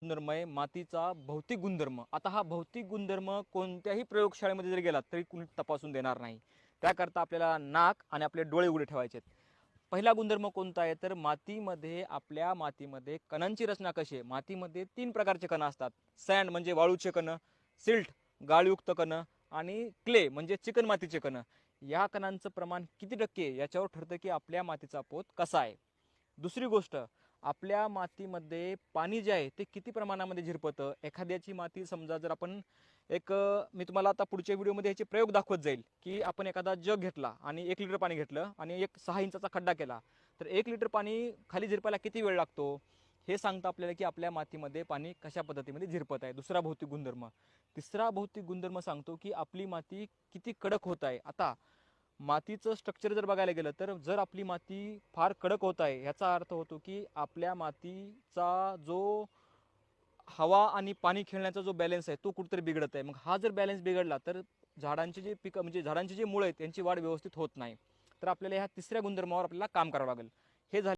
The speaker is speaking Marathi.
गुणधर्म आहे मातीचा भौतिक गुणधर्म. आता हा भौतिक गुणधर्म कोणत्याही प्रयोगशाळेमध्ये जर गेलात तरी कुणी तपासून देणार नाही. त्याकरता आपल्याला नाक आणि आपले डोळे उघडे ठेवायचे आहेत. पहिला गुणधर्म कोणता आहे तर मातीमध्ये, आपल्या मातीमध्ये कणांची रचना कशी आहे. मातीमध्ये 3 प्रकारचे कण असतात. सँड म्हणजे वाळूचे कण, सिल्ट गाळयुक्त कण आणि क्ले म्हणजे चिकन मातीचे कण. या कणांचं प्रमाण किती टक्के याच्यावर ठरतं की आपल्या मातीचा पोत कसा आहे. दुसरी गोष्ट, आपल्या मातीमध्ये पाणी जे आहे ते किती प्रमाणामध्ये झिरपतं. एखाद्याची माती समजा जर आपण मी तुम्हाला आता पुढच्या व्हिडिओमध्ये ह्याचे प्रयोग दाखवत जाईल की आपण एखादा जग घेतला आणि 1 लिटर पाणी घेतलं आणि एक 6 इंचाचा खड्डा केला तर 1 लिटर पाणी खाली झिरपायला किती वेळ लागतो हे सांगतं आपल्याला की आपल्या मातीमध्ये पाणी कशा पद्धतीमध्ये झिरपत आहे. दुसरा भौतिक गुणधर्म. तिसरा भौतिक गुणधर्म सांगतो की आपली माती किती कडक होत आहे. आता मातीचं स्ट्रक्चर जर बघायला गेलं तर जर आपली माती फार कडक होत आहे ह्याचा अर्थ होतो की आपल्या मातीचा जो हवा आणि पाणी खेळण्याचा जो बॅलन्स आहे तो कुठेतरी बिघडत आहे. मग हा जर बॅलन्स बिघडला तर झाडांचे जे पिकं म्हणजे झाडांची जी मुळं आहेत त्यांची वाढ व्यवस्थित होत नाही. तर आपल्याला ह्या तिसऱ्या गुणधर्मावर आपल्याला काम करावं लागेल. हे झाले